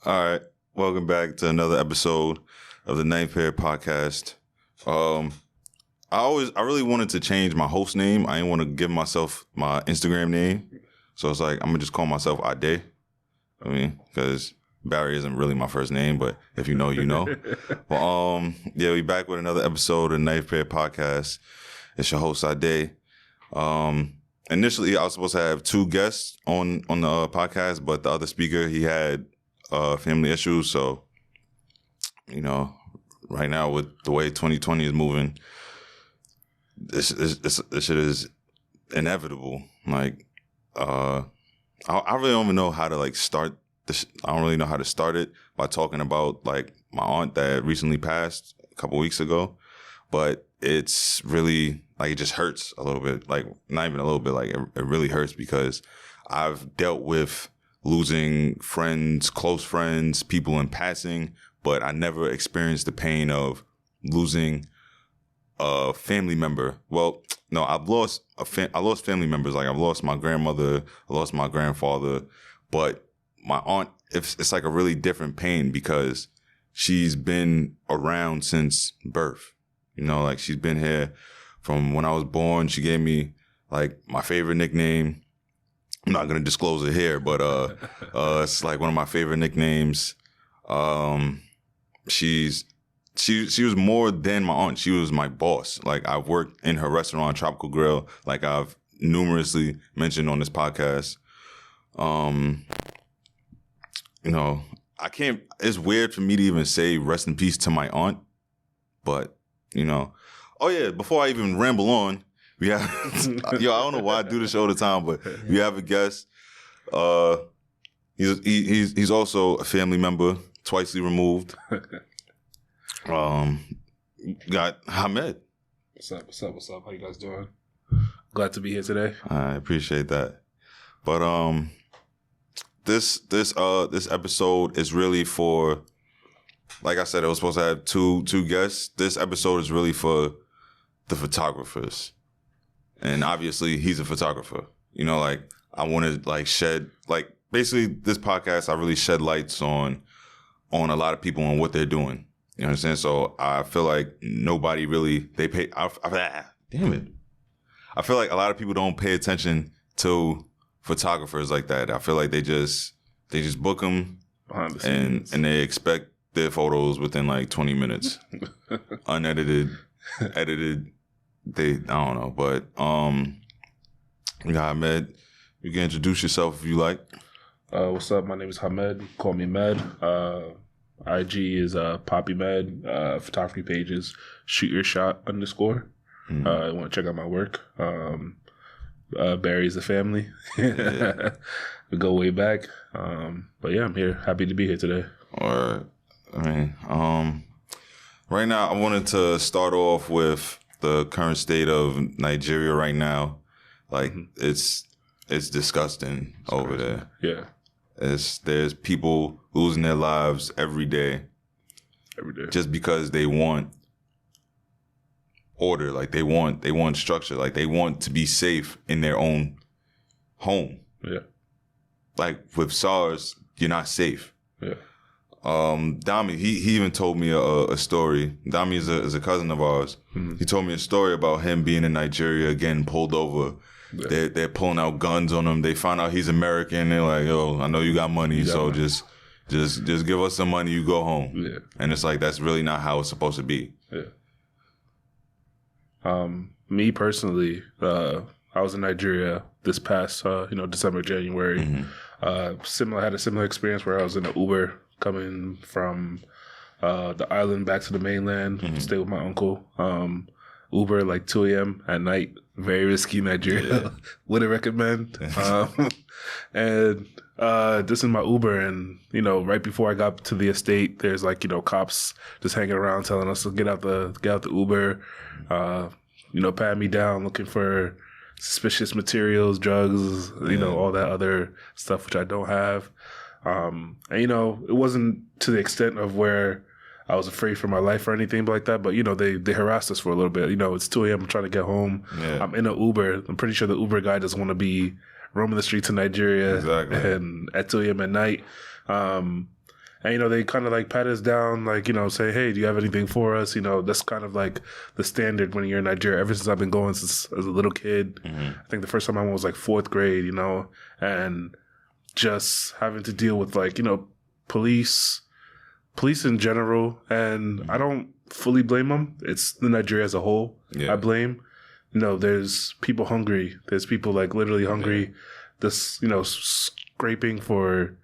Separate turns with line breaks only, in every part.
All right, welcome back to another episode of the Ninth Period Podcast. I really wanted to change my host name. I didn't want to give myself my Instagram name, so it's like I'm gonna just call myself Ade. I mean, because Barry isn't really my first name, but if you know, you know. Well, yeah, we back with another episode of the Ninth Period Podcast. It's your host Ade. Initially, I was supposed to have two guests on the podcast, but the other speaker, he had family issues. So, you know, right now with the way 2020 is moving, this shit is inevitable. Like, I really don't even know how to like start this. I don't really know how to start it by talking about like my aunt that recently passed a couple weeks ago, but it's really like it just hurts a little bit. Like not even a little bit. Like it really hurts because I've dealt with losing friends, close friends, people in passing, but I never experienced the pain of losing a family member. Well, no, I lost family members. Like I've lost my grandmother, I lost my grandfather, but my aunt, it's like a really different pain because she's been around since birth. You know, like she's been here from when I was born. She gave me like my favorite nickname. I'm not gonna disclose it here, but it's like one of my favorite nicknames. She was more than my aunt. She was my boss. Like I've worked in her restaurant, Tropical Grill, like I've numerously mentioned on this podcast. You know, I can't. It's weird for me to even say rest in peace to my aunt, but you know. Oh yeah, before I even ramble on. We have, I don't know why I do this show all the time, but we have a guest. He's also a family member, twicely removed. Got Hamed.
What's up? How you guys doing? Glad to be here today.
I appreciate that. But this episode is really for, like I said, it was supposed to have two guests. This episode is really for the photographers. And obviously, he's a photographer. You know, like, I want to, like, shed, like, basically, this podcast, I really shed lights on a lot of people and what they're doing. You understand? So, I feel like nobody really, they pay, damn it. I feel like a lot of people don't pay attention to photographers like that. I feel like they just book them
behind the scenes.
And they expect their photos within, like, 20 minutes. Unedited, edited. I don't know, but yeah, Hamed, you can introduce yourself if you like.
What's up? My name is Hamed. Call me Med. IG is Poppy Med. Photography page is Shoot Your Shot _. You want to check out my work. Barry's a family. Yeah. We go way back. But yeah, I'm here. Happy to be here today.
All right. I mean, right now I wanted to start off with the current state of Nigeria right now. Like it's disgusting over there.
Yeah.
There's people losing their lives every day. Just because they want order, like they want structure, like they want to be safe in their own home.
Yeah. Like
with SARS, you're not safe.
Yeah.
Dami, he even told me a story. Dami is a cousin of ours. Mm-hmm. He told me a story about him being in Nigeria, getting pulled over. Yeah. They're pulling out guns on him. They find out he's American. They're like, yo, I know you got money, so just give us some money, you go home.
Yeah.
And it's like, that's really not how it's supposed to be.
Yeah. Me personally, I was in Nigeria this past, December, January. Mm-hmm. Had a similar experience where I was in an Uber coming from the island back to the mainland, stay with my uncle. Uber like 2 a.m. at night, very risky Nigeria. Yeah. Wouldn't recommend. And this is my Uber, and right before I got to the estate, there's like cops just hanging around telling us to get out the Uber, pat me down, looking for suspicious materials, drugs, all that other stuff which I don't have. And it wasn't to the extent of where I was afraid for my life or anything like that, but they harassed us for a little bit. It's 2 a.m. I'm trying to get home. Yeah. I'm in an Uber. I'm pretty sure the Uber guy doesn't want to be roaming the streets of Nigeria and at 2 a.m. at night. And, you know, they kind of like pat us down, like, you know, say, hey, do you have anything for us? You know, that's kind of like the standard when you're in Nigeria. Ever since I've been going since as a little kid. I think the first time I went was like 4th grade, you know, and just having to deal with like, you know, police in general. And I don't fully blame them. It's the Nigeria as a whole I blame. You know, there's people hungry. There's people like literally hungry. This, you know, scraping for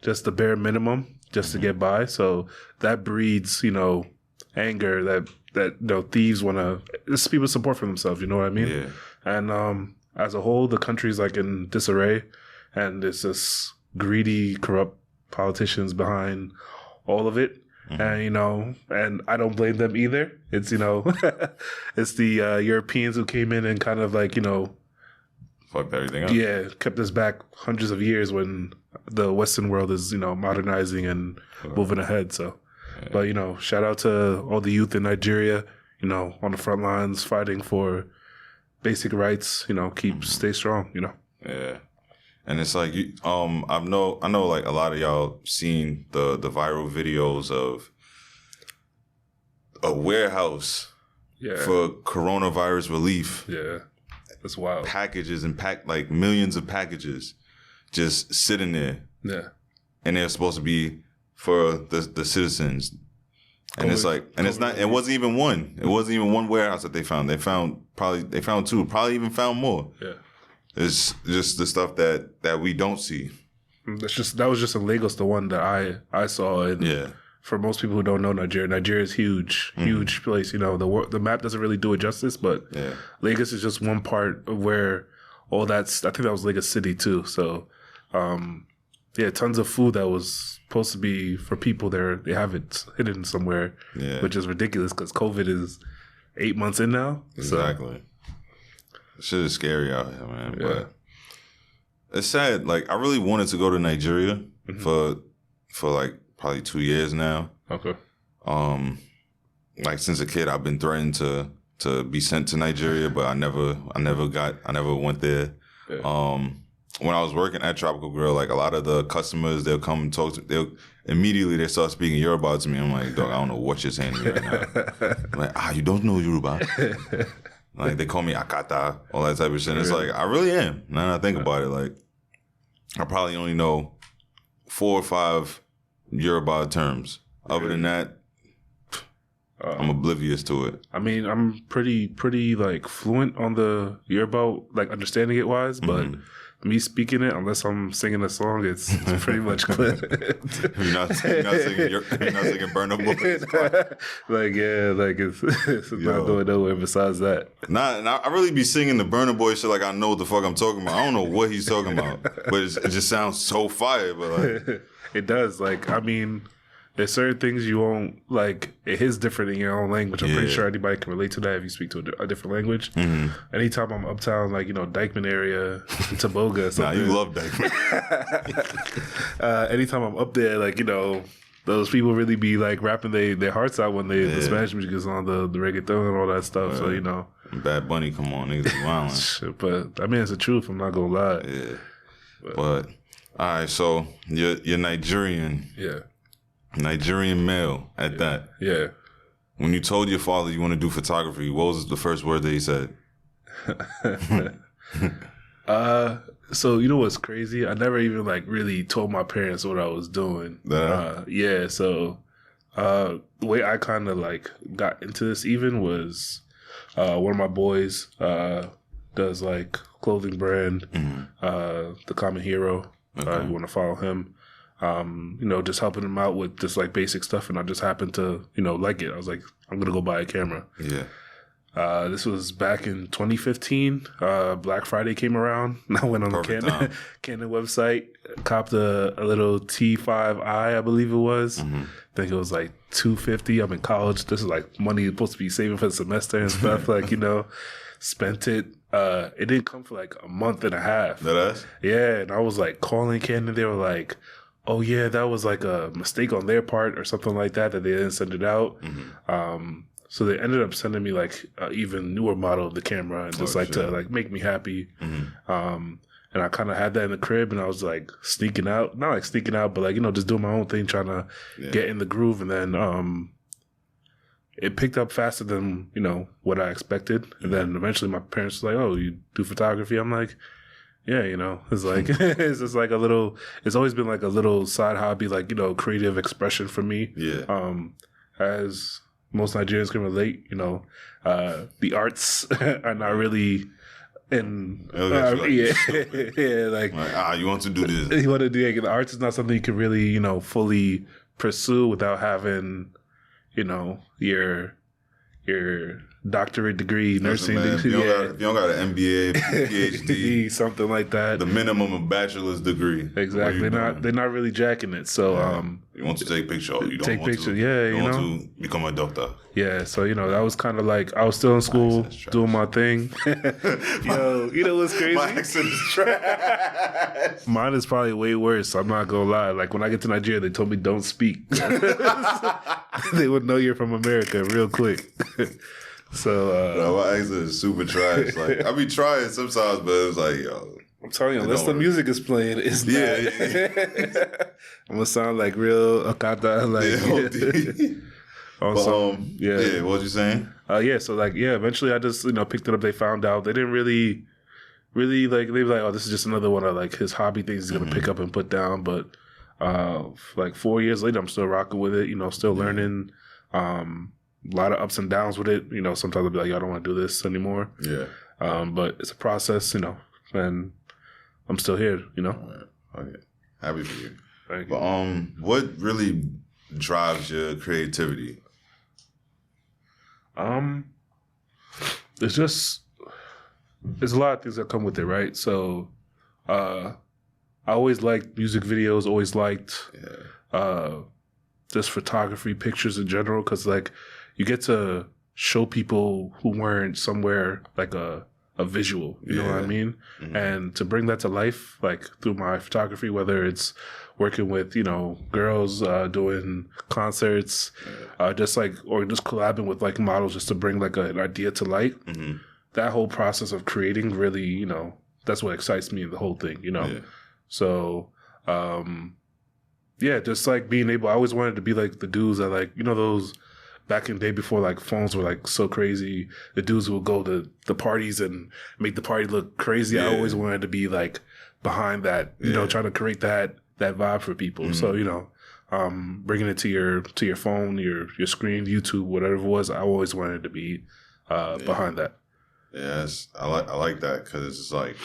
just the bare minimum just to get by. So that breeds, you know, anger that you know, thieves want to, it's people support for themselves, you know what I mean?
Yeah.
And as a whole, the country's like in disarray, and it's just greedy, corrupt politicians behind all of it. And, you know, and I don't blame them either. It's, you know, it's the Europeans who came in and kind of like, you know,
fucked everything up.
Yeah, kept us back hundreds of years when the Western world is, you know, modernizing and moving ahead. So, but, you know, shout out to all the youth in Nigeria, you know, on the front lines fighting for basic rights, you know, stay strong, you know.
Yeah. And it's like, I know like a lot of y'all seen the viral videos of a warehouse for coronavirus relief.
Yeah. That's wild.
Packages and like millions of packages just sitting there.
Yeah.
And they're supposed to be for the citizens. And it's like, and it's not, it wasn't even one. It wasn't even one warehouse that they found. They found 2, probably even found more.
Yeah.
It's just the stuff that we don't see.
That was just in Lagos, the one that I saw. And for most people who don't know Nigeria is huge place. You know, the map doesn't really do it justice, but Lagos is just one part of where all that's. I think that was Lagos City too. So, tons of food that was supposed to be for people there. They have it hidden somewhere, which is ridiculous because COVID is 8 months in now.
Exactly. Shit is scary out here, man. Yeah. But it's sad. Like, I really wanted to go to Nigeria for like probably 2 years now.
Okay.
Like since a kid, I've been threatened to be sent to Nigeria, but I never went there. Yeah. When I was working at Tropical Grill, like a lot of the customers, they'll come and talk to, they start speaking Yoruba to me. I'm like, dog, I don't know what you're saying to me right now. I'm like, you don't know Yoruba. Like, they call me Akata, all that type of shit. It's like, I really am. Now that I think about it, like, I probably only know 4 or 5 Yoruba terms. Other than that, I'm oblivious to it. I
mean, I'm pretty like fluent on the Yoruba, like understanding it wise, but me speaking it, unless I'm singing a song, it's pretty much clear.
You're not singing Burna Boy.
It's not going nowhere besides that.
I really be singing the Burna Boy shit like I know what the fuck I'm talking about. I don't know what he's talking about, but it just sounds so fire. But like,
it does. Like, I mean, there's certain things you won't, like, it is different in your own language. I'm pretty sure anybody can relate to that if you speak to a different language. Anytime I'm uptown, like, you know, Dykeman area, Taboga or something.
Nah, you love Dykeman.
Anytime I'm up there, like, you know, those people really be, like, rapping their hearts out when the Spanish music is on, the reggaeton and all that stuff. So, you know.
Bad Bunny, come on, niggas be wildin'.
But, I mean, it's the truth. I'm not going to lie.
Yeah. But all right, so you're Nigerian.
Yeah.
Nigerian male at that.
Yeah.
When you told your father you want to do photography, what was the first word that he said?
So you know what's crazy? I never even like really told my parents what I was doing. So the way I kind of like got into this even was one of my boys does like clothing brand, The Common Hero. You want to follow him. You know, just helping him out with just like basic stuff, and I just happened to, you know, like it. I was like, I'm gonna go buy a camera.
Yeah.
This was back in 2015. Black Friday came around, and I went on the Canon website, copped a little T5i, I believe it was. I think it was like $250. I'm in college. This is like money you're supposed to be saving for the semester and stuff. Like, you know, spent it. It didn't come for like a month and a half. Yeah, and I was like calling Canon. They were like, oh yeah, that was like a mistake on their part or something like that they didn't send it out. So they ended up sending me like an even newer model of the camera and just to like make me happy. And And I kind of had that in the crib, and I was like sneaking out, not like sneaking out, but like, just doing my own thing, trying to get in the groove. And then it picked up faster than, what I expected. And then eventually my parents were like, "Oh, you do photography?" I'm like, "Yeah, it's like, it's just like it's always been like a little side hobby, like, creative expression for me."
Yeah.
As most Nigerians can relate, the arts are not really in,
you want to do this.
You want to do, the arts is not something you can really, fully pursue without having, your doctorate degree, nursing degree.
If you don't got an MBA, PhD,
something like that,
the minimum of bachelor's degree.
Exactly. They're not really jacking it. So
you want to take pictures. You don't
take
want
pictures.
To,
yeah,
you want to become a doctor.
Yeah. So that was kind of like I was still in school doing my thing. What's crazy?
My accent is trash.
Mine is probably way worse. I'm not gonna lie. Like when I get to Nigeria, they told me don't speak. They would know you're from America real quick. So
my accent is super trash. Like I be trying sometimes, but it's like, yo,
I'm telling you, unless the music is playing, it's not. I'm gonna sound like real Akata, like
What was you saying?
So eventually I just picked it up. They found out they didn't really like. They were like, "Oh, this is just another one of like his hobby things he's gonna pick up and put down." But like 4 years later, I'm still rocking with it. Still learning. A lot of ups and downs with it. Sometimes I'll be like, "Yo, I don't want to do this anymore."
Yeah.
But it's a process, and I'm still here.
Okay. Happy for you.
Thank you.
But what really drives your creativity?
There's a lot of things that come with it, right? So, I always liked music videos. Always liked just photography, pictures in general, because like you get to show people who weren't somewhere like a visual, you know what I mean? Mm-hmm. And to bring that to life, like through my photography, whether it's working with, girls, doing concerts, just collabing with like models just to bring like an idea to light. Mm-hmm. That whole process of creating really, that's what excites me in the whole thing, Yeah. So, just like being able, I always wanted to be like the dudes that like, those back in the day before like phones were like so crazy, the dudes who would go to the parties and make the party look crazy. Yeah. I always wanted to be like behind that, trying to create that vibe for people. Mm-hmm. So, bringing it to your phone, your screen, YouTube, whatever it was, I always wanted to be behind that.
Yes, I like that because it's just like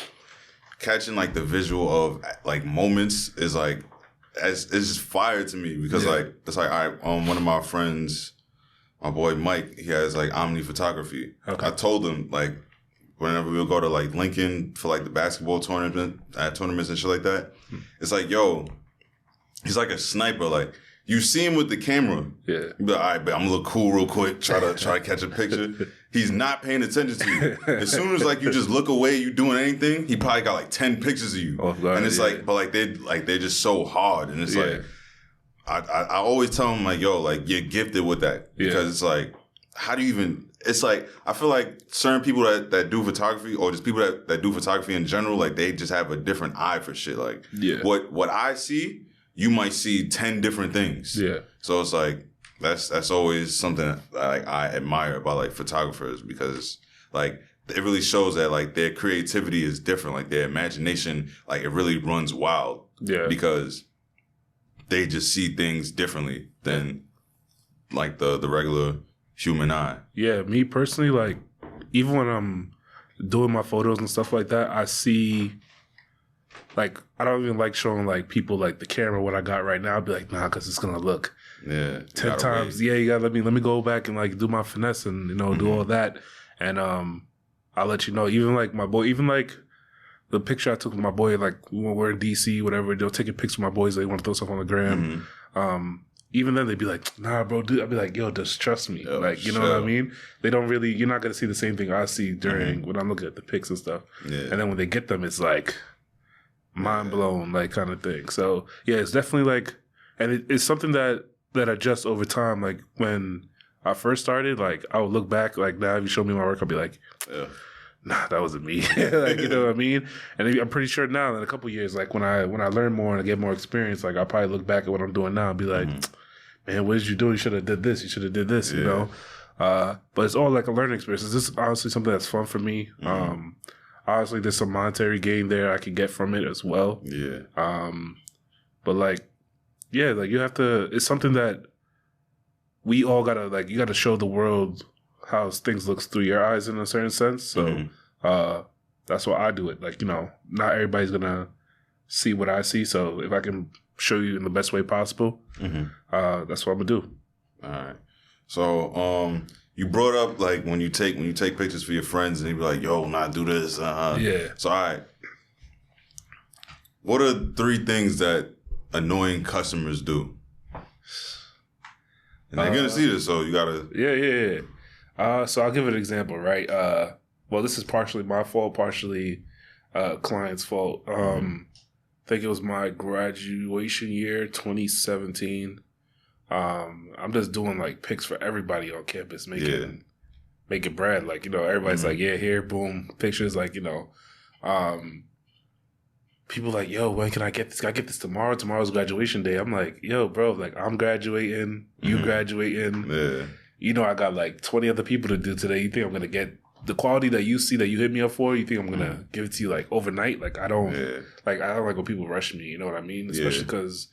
catching like the visual of like moments is like it's just fire to me because like it's like one of my friends, my boy Mike, he has like Omni Photography. Okay. I told him like whenever we would go to like Lincoln for like the basketball tournaments and shit like that, it's like, yo, he's like a sniper. Like you see him with the camera, you be like, all right, but I'm gonna look cool real quick, try to catch a picture. He's not paying attention to you. As soon as like you just look away, you doing anything, he probably got like 10 pictures of you. Oh, God, and it's like, but like they're just so hard, and it's like I always tell him like, yo, like you're gifted with that because it's like, how do you even? It's like I feel like certain people that do photography or just people that do photography in general, like they just have a different eye for shit. Like what I see, you might see 10 different things. Yeah. So it's like. That's always something that, like I admire about like photographers because like it really shows that like their creativity is different, like their imagination, like it really runs wild. Yeah. Because they just see things differently than like the regular human eye.
Yeah, me personally, like even when I'm doing my photos and stuff like that, I see like I don't even like showing like people like the camera what I got right now. I'd be like, nah, because it's gonna look 10 times. Wait. Yeah, you gotta let me go back and like do my finesse and do all that. And I'll let you know. Even like my boy, even like the picture I took with my boy, like when we're in DC, whatever, they'll take a picture with my boys. They want to throw stuff on the gram. Mm-hmm. Even then they'd be like, nah, bro, dude. I'd be like, yo, just trust me. Yo, like, you know what I mean? They don't really, you're not gonna see the same thing I see during when I'm looking at the pics and stuff. Yeah. And then when they get them, it's like mind blown, like kind of thing. So yeah, it's definitely like, and it's something that adjusts over time. Like when I first started, like I would look back, like now if you show me my work, I'll be like, nah, that wasn't me. Like, you know what I mean? And I'm pretty sure now in a couple years, like when I learn more and I get more experience, like I'll probably look back at what I'm doing now and be like, man, what did you do? You should have did this. You should have did this, you know? But it's all like a learning experience. This is honestly something that's fun for me. Honestly, there's some monetary gain there I can get from it as well.
Yeah.
But like, yeah, like you have to, it's something that we all gotta, like, you gotta show the world how things looks through your eyes in a certain sense. So, that's why I do it. Like, you know, not everybody's gonna see what I see. So if I can show you in the best way possible, that's what I'm gonna do.
All right. So, you brought up like when you take pictures for your friends and they be like, "Yo, not do this."
Yeah.
So, all right. What are 3 things that annoying customers do? And they're gonna see this, so you gotta.
Yeah. So I'll give an example, right? Well, this is partially my fault, partially client's fault. I think it was my graduation year, 2017. I'm just doing like pics for everybody on campus, making bread. Like, you know, everybody's like, yeah, here, boom, pictures. Like, you know, people like, yo, when can I get this? Can I get this tomorrow? Tomorrow's graduation day. I'm like, yo, bro, like I'm graduating, you graduating. Yeah. You know, I got like 20 other people to do today. You think I'm gonna get the quality that you see that you hit me up for? You think I'm gonna give it to you like overnight? Like I don't like when people rush me. You know what I mean? Especially because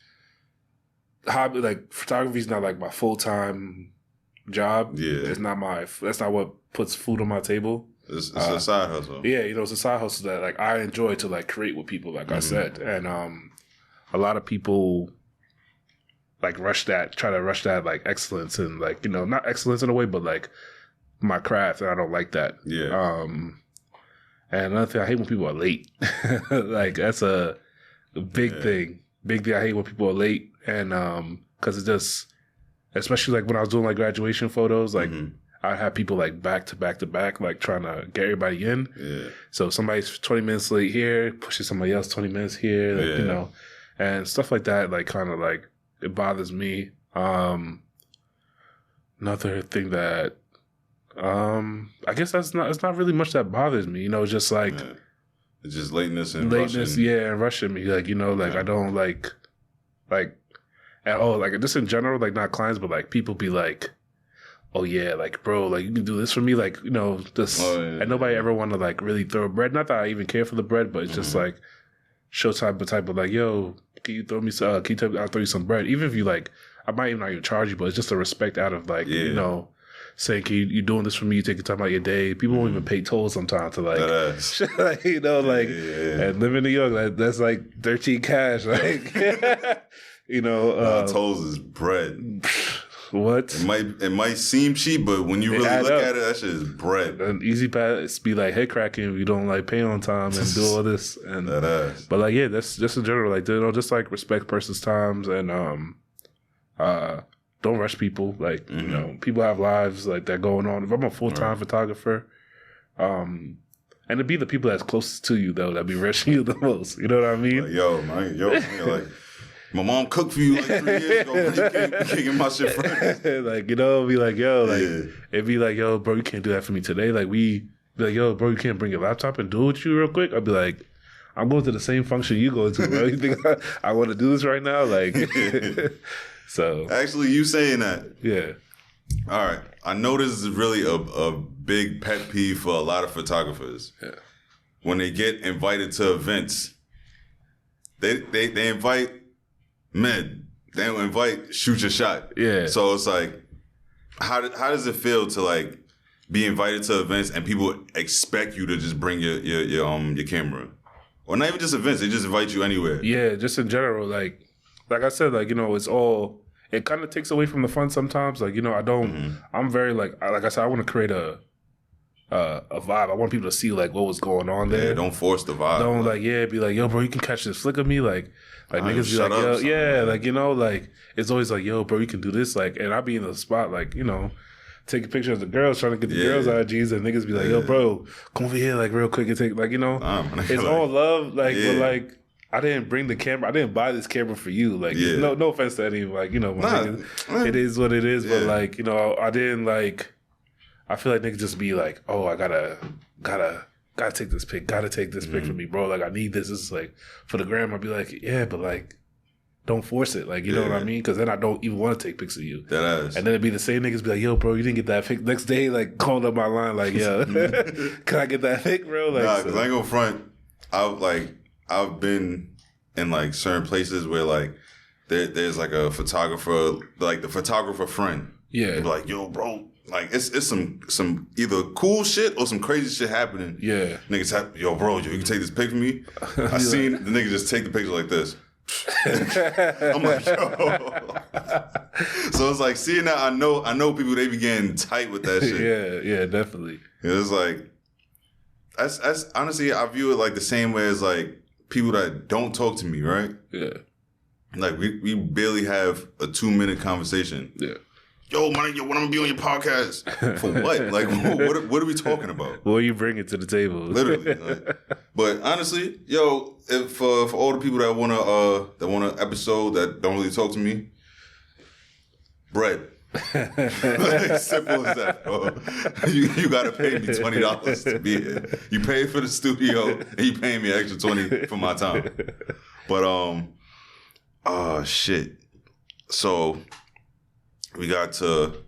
hobby, like photography is not like my full-time job. Yeah. That's not what puts food on my table.
It's a side hustle.
Yeah, you know, it's a side hustle that like I enjoy to like create with people, like I said. And a lot of people like try to rush that like excellence and like, you know, not excellence in a way, but like my craft, and I don't like that. Yeah. And another thing, I hate when people are late. Like that's a big thing. Big thing. I hate when people are late. And because it's just, especially like when I was doing like graduation photos, like I'd have people like back to back to back, like trying to get everybody in. Yeah. So somebody's 20 minutes late here, pushes somebody else 20 minutes here, like, you know, and stuff like that, like kind of like it bothers me. Another thing that I guess it's not really much that bothers me, you know, just like
it's just lateness, and rushing.
And rushing me, like, you know, like I don't like at all, like just in general, like not clients, but like people be like, oh yeah, like bro, like you can do this for me, like, you know, this, and nobody ever want to like really throw bread. Not that I even care for the bread, but it's just like show type of like, yo, can you throw me some? I'll throw you some bread, even if you like, I might even not even charge you, but it's just a respect out of like, you know, saying, can you doing this for me? You taking time out your day. People won't even pay tolls sometimes to like, like, you know, like, and living in New York, like, that's like 13 cash, like, you know,
tolls is bread.
What?
It might seem cheap, but when you really look at it, that shit is bread.
An easy pass be like head cracking if you don't like pay on time and do all this. And but like, yeah, that's just in general, like, you know, just like respect person's times and don't rush people. Like, you know, people have lives like that going on. If I'm a full-time photographer, and it'd be the people that's closest to you though that be rushing you the most. You know what I mean?
Like, yo, man, like. My mom cooked for you like 3 years ago. You can't get my shit fresh.
Like, you know, be like, yo, like, it'd be like, yo, bro, you can't do that for me today. Like, be like, yo, bro, you can't bring your laptop and do it with you real quick. I'd be like, I'm going to the same function you go to, bro. You think I want to do this right now? Like, so.
Actually, you saying that.
Yeah.
All right. I know this is really a big pet peeve for a lot of photographers. Yeah. When they get invited to events, they invite men, they don't invite shoot your shot. Yeah. So it's like, how does it feel to like be invited to events and people expect you to just bring your camera, or not even just events, they just invite you anywhere?
Yeah, just in general, like I said, like, you know, it kind of takes away from the fun sometimes. Like, you know, I'm very like I said, I want to create a vibe. I want people to see like what was going on there.
Yeah, don't force the vibe.
Don't like, be like, yo, bro, you can catch this flick of me, like niggas be like, yo, yeah, like, you know, like it's always like, yo, bro, you can do this, like, and I be in the spot, like, you know, taking pictures of the girls, trying to get the girls' IGs, and niggas be like, yo, bro, come over here, like, real quick and take, like, you know, it's all love, like, but like, I didn't bring the camera. I didn't buy this camera for you. Like, no offense to any, like, you know, it is what it is, but like, you know, I didn't like. I feel like niggas just be like, oh, I gotta gotta take this pic for me, bro. Like, I need this. This is like, for the gram, I'd be like, yeah, but like, don't force it. Like, you know what I mean? Because then I don't even want to take pics of you.
That ass.
And then it'd be the same niggas be like, yo, bro, you didn't get that pic. Next day, like, calling up my line, like, yo, can I get that pic, bro? Like,
nah, because I ain't gonna front. I've been in like certain places where like there's like a photographer, like the photographer friend.
Yeah.
Be like, yo, bro, like it's some either cool shit or some crazy shit happening.
Yeah.
Niggas have, yo, bro, you can take this pic for me. I seen the nigga just take the picture like this. I'm like, yo. So it's like seeing that I know people, they be getting tight with that shit.
Yeah, definitely.
It's like that's honestly, I view it like the same way as like people that don't talk to me, right?
Yeah.
Like we barely have a 2-minute conversation.
Yeah.
Yo, man, when I'm gonna be on your podcast for what? Like, what are we talking about?
What are you bringing to the table?
Literally. Like, but honestly, yo, if for all the people that want a episode that don't really talk to me, bread. Like, simple as that, bro. You gotta pay me $20 to be here. You pay for the studio and you pay me extra $20 for my time. But shit. So we got to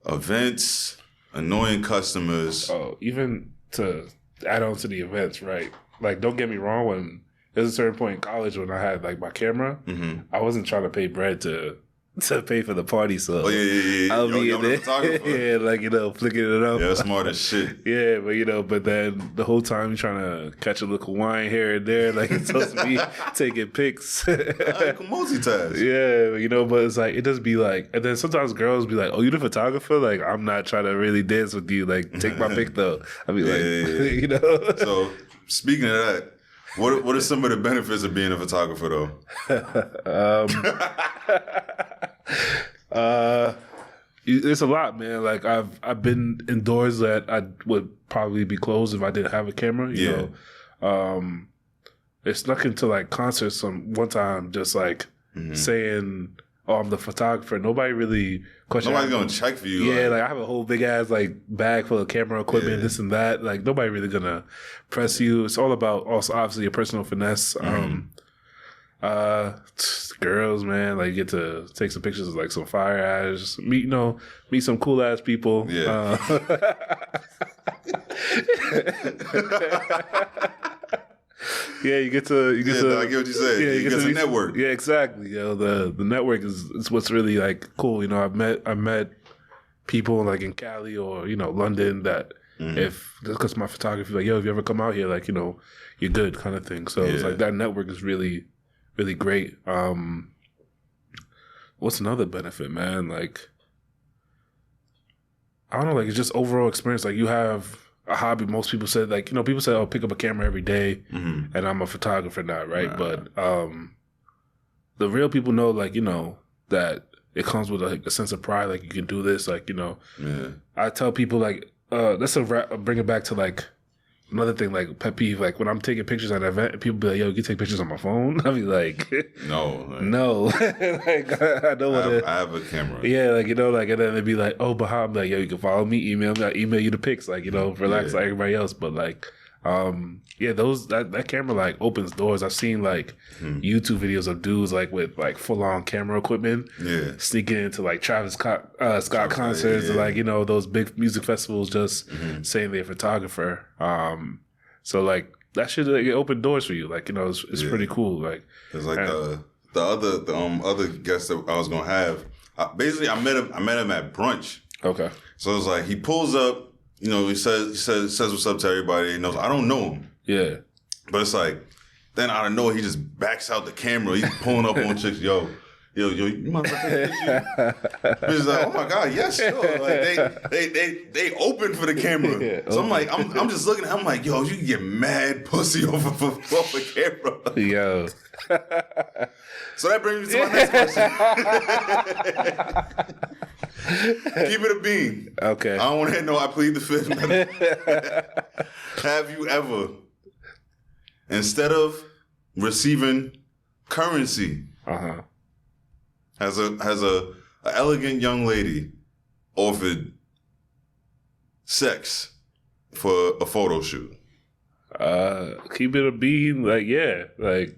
events, annoying customers.
Oh, even to add on to the events, right? Like, don't get me wrong, when there's a certain point in college when I had like my camera, I wasn't trying to pay bread to pay for the party, so I'll be in there, like, you know, flicking it up.
Yeah, smart as shit.
Yeah, but you know, but then the whole time you're trying to catch a little wine here and there, like it's supposed to be taking pics.
I can multitask.
Yeah, you know, but it's like, it does be like, and then sometimes girls be like, "Oh, you the photographer?" Like, I'm not trying to really dance with you. Like, take my pic though. I be like, you know.
So speaking of that, what are some of the benefits of being a photographer though?
It's a lot, man. Like, I've been indoors that I would probably be closed if I didn't have a camera. You know, it snuck into like concerts one time, just like saying, "Oh, I'm the photographer." Nobody really questioned.
Nobody's gonna check for you.
Yeah, like I have a whole big ass like bag full of camera equipment, this and that. Like, nobody really gonna press you. It's all about also obviously your personal finesse. Girls, man, like, you get to take some pictures of like some fire ass, meet some cool ass people.
Yeah.
Yeah, you get to.
I get what you said. Yeah, you get to network.
Yeah, exactly. You know, the network is what's really like cool. You know, I met people like in Cali or, you know, London that if just because my photography, like, yo, if you ever come out here, like, you know, you're good, kind of thing. So it's like that network is really, really great. What's another benefit, man? Like, I don't know, like, it's just overall experience. Like, you have a hobby. Most people said, like, you know, people say, "Oh, pick up a camera every day," and I'm a photographer now, right? But the real people know, like, you know, that it comes with like a sense of pride. Like, you can do this. Like, you know, I tell people, like, let's bring it back to like another thing, like pet peeve. Like, when I'm taking pictures at an event, and people be like, "Yo, you can take pictures on my phone." I be like,
no.
Like, I don't want to.
I have a camera.
Yeah, like, you know, like, and then they'd be like, "Oh, but how?" I'm like, "Yo, you can follow me, email me, I email you the pics." Like, you know, relax like everybody else. But like, that camera like opens doors. I've seen like YouTube videos of dudes like with like full on camera equipment, sneaking into like Travis Scott concerts, or like, you know, those big music festivals, just saying they're a photographer. So like that shit, like, it opened doors for you. Like, you know, it's pretty cool. Like,
it's like the other guest that I was gonna have. Basically, I met him at brunch.
Okay.
So it's like he pulls up. You know, he says what's up to everybody. He knows I don't know him. Yeah. But it's like, then out of nowhere, he just backs out the camera. He's pulling up on chicks. Yo, you mind if I take a picture? Bitch like, oh my God, yes, sure. Like, they open for the camera. Yeah, so I'm like, I'm just looking at him, I'm like, yo, you can get mad pussy off a camera. Yo. So that brings me to my next question. Keep it a bean. Okay. I don't want to hear I plead the fifth. Have you ever, instead of receiving currency, has a elegant young lady offered sex for a photo shoot?
Keep it a bean, like yeah, like.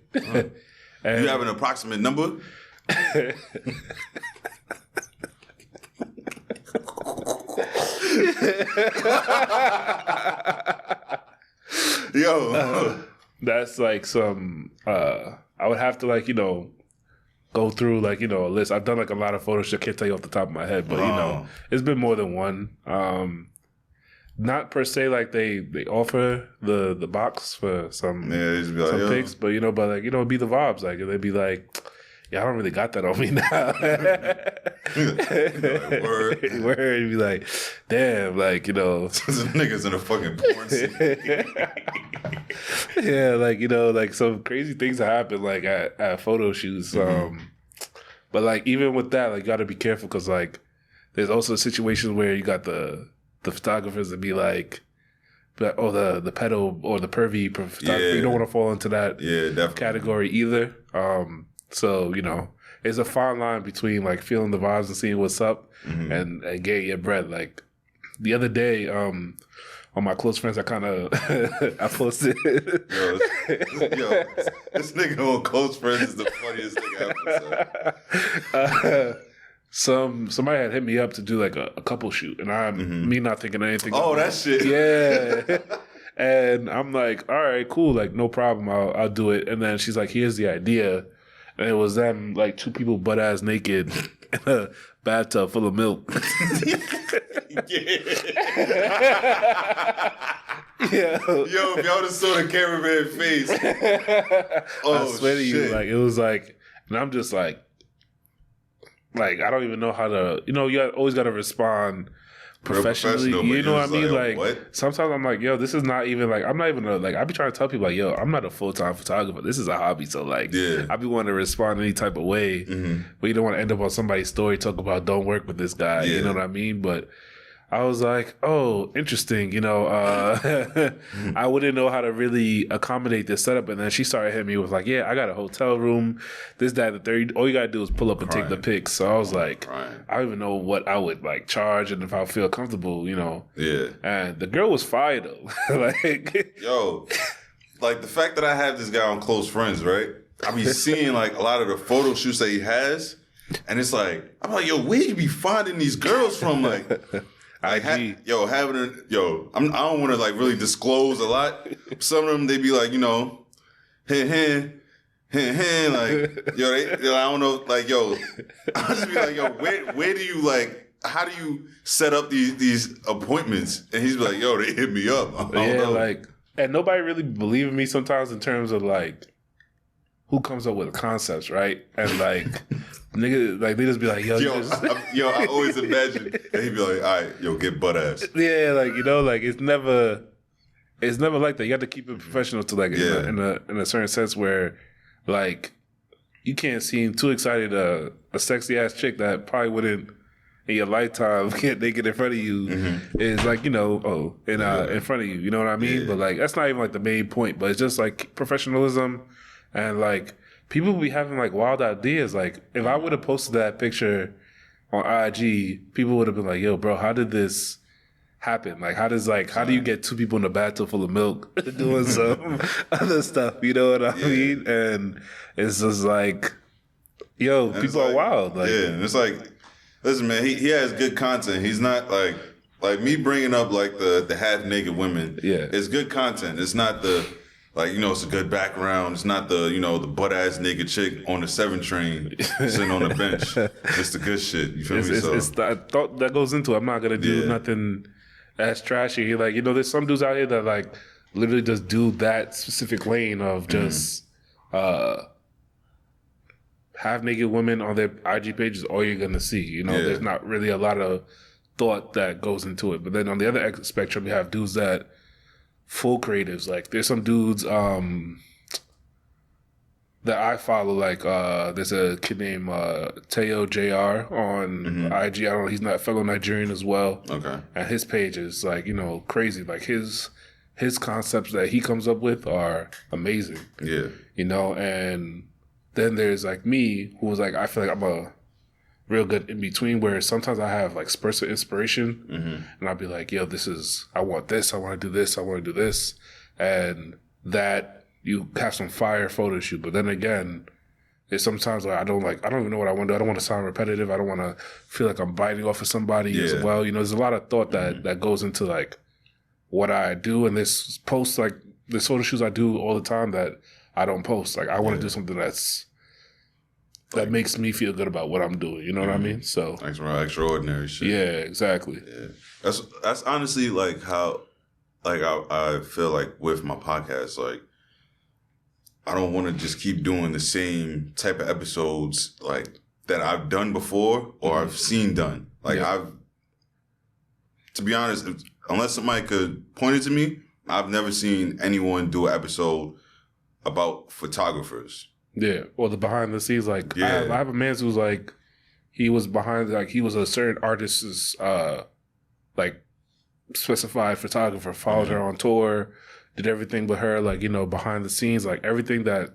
And
you have an approximate number? Yo,
that's like some. I would have to like go through like a list. I've done like a lot of photos. I can't tell you off the top of my head, but it's been more than one. Not per se like they offer the box for some some pics, but but like it'd be the vibes. Like they'd be like, yeah, I don't really got that on me now. Word. You'd be like, damn, like
some niggas in a fucking porn scene.
Yeah, like like some crazy things happen like at photo shoots. But like even with that, like you got to be careful because like there's also situations where you got the photographers that be like, the pedo or the pervy photographer. You don't want to fall into that category either. So it's a fine line between like feeling the vibes and seeing what's up and getting your bread. Like the other day, on my close friends, I kind of I posted.
Yo, this nigga on close friends is the funniest thing ever.
Somebody had hit me up to do like a couple shoot, and I'm me not thinking of anything.
Oh, that shit.
Yeah. And I'm like, all right, cool, like no problem, I'll do it. And then she's like, here's the idea, and it was them like two people butt ass naked in a bathtub full of milk. Yeah.
Yo, if y'all just saw the cameraman face.
I swear to you, like it was like, and I'm just like I don't even know how to, you always got to respond professionally. You know what I mean? Like what? Sometimes I'm like, yo, this is not even like, I'm not even I be trying to tell people like, yo, I'm not a full-time photographer. This is a hobby. So like, I be wanting to respond any type of way, but you don't want to end up on somebody's story talk about don't work with this guy. You know what I mean? But I was like, oh, interesting. I wouldn't know how to really accommodate this setup. And then she started hitting me with like, yeah, I got a hotel room, this, that, the third. All you got to do is pull up and take the pics. So I was like, I don't even know what I would like charge and if I feel comfortable, Yeah. And the girl was fire though. Like,
yo, like the fact that I have this guy on Close Friends, right? I be seeing like a lot of the photo shoots that he has. And it's like, I'm like, yo, where you be finding these girls from? Like, I don't want to like really disclose a lot. Some of them, they be like, like, yo, I don't know, like, yo, I just be like, yo, where do you like, how do you set up these appointments? And he's like, yo, they hit me up. I don't know.
Like, and nobody really believe in me sometimes in terms of like, who comes up with concepts, right? And like, nigga, like they just be like, yo,
I always imagine that he'd be like, all right, yo, get butt ass.
Yeah, like like it's never like that. You got to keep it professional to like in a certain sense where like you can't seem too excited a sexy ass chick that probably wouldn't in your lifetime get naked in front of you is like in front of you. You know what I mean? Yeah. But like that's not even like the main point. But it's just like professionalism. And like people be having like wild ideas. Like if I would have posted that picture on IG, people would have been like, "Yo, bro, how did this happen? Like, how do you get two people in a bathtub full of milk doing some other stuff? You know what I mean?" And it's just like, yo, and people are wild. Like,
and it's like, listen, man, he has good content. He's not like me bringing up like the half naked women. Yeah, it's good content. It's not the. Like, it's a good background. It's not the, the butt-ass naked chick on the 7 train sitting on the bench. It's the good shit. You feel me?
It's the thought that goes into it. I'm not going to do nothing that's trashy. Like, there's some dudes out here that, like, literally just do that specific lane of just half-naked women on their IG pages. All you're going to see. There's not really a lot of thought that goes into it. But then on the other spectrum, you have dudes that full creatives. Like there's some dudes that I follow. Like there's a kid named Teo JR on IG. I don't know. He's not a fellow Nigerian as well. Okay. And his page is like crazy. Like his concepts that he comes up with are amazing. Yeah. And then there's like me, who was like, I feel like I'm a real good in between, where sometimes I have like spurts of inspiration and I'll be like, yo, I want this, I want to do this, I want to do this. and that you have some fire photo shoot. But then again, it's sometimes like I don't even know what I want to do. I don't want to sound repetitive. I don't want to feel like I'm biting off of somebody as well. You know, there's a lot of thought that goes into like what I do, and this posts like the photo shoots I do all the time that I don't post. Like I want to do something that makes me feel good about what I'm doing. You know what I mean? So
extraordinary shit.
Yeah, exactly.
Yeah, that's honestly like how like I feel like with my podcast, like I don't want to just keep doing the same type of episodes like that I've done before or I've seen done. Like to be honest, unless somebody could point it to me, I've never seen anyone do an episode about photographers.
Yeah, or the behind the scenes. Like I have a man who's like, he was behind, like he was a certain artist's like specified photographer, followed her on tour, did everything with her, like, you know, behind the scenes, like everything that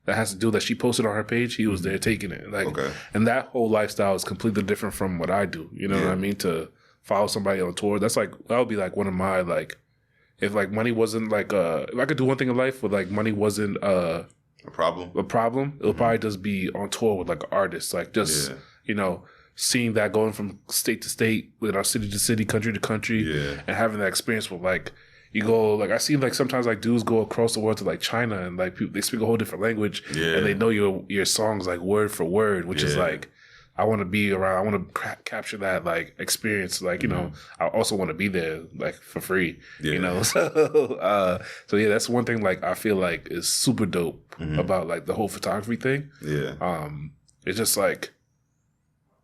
has to do that she posted on her page, he was there taking it. Like, and that whole lifestyle is completely different from what I do. You know what I mean? To follow somebody on tour, that's like, that would be like one of my, like, if like money wasn't like, if I could do one thing in life where like money wasn't a problem, it would probably just be on tour with like an artist, like just, you know, seeing that going from state to state, with our city to city, country to country, and having that experience with like, you go, like, I see, like, sometimes, like, dudes go across the world to, like, China, and, like, people, they speak a whole different language, and they know your songs, like, word for word, which is, like, I want to be around, I want to capture that, like, experience, like, you know, I also want to be there, like, for free, you know, so, yeah, that's one thing, like, I feel like is super dope about, like, the whole photography thing. It's just, like,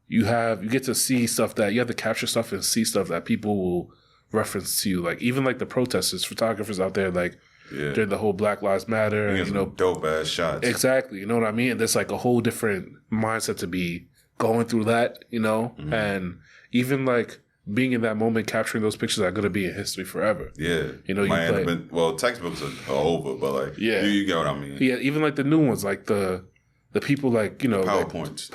you get to see stuff that, you have to capture stuff and see stuff that people will reference to you, like even like the protesters, photographers out there, like during the whole Black Lives Matter, you know,
dope ass shots.
Exactly, you know what I mean? And there's like a whole different mindset to be going through that, you know, and even like being in that moment, capturing those pictures are going to be in history forever. You know,
textbooks are over, but like, you get what I mean.
Yeah, even like the new ones, like the people, like, you know,
PowerPoints,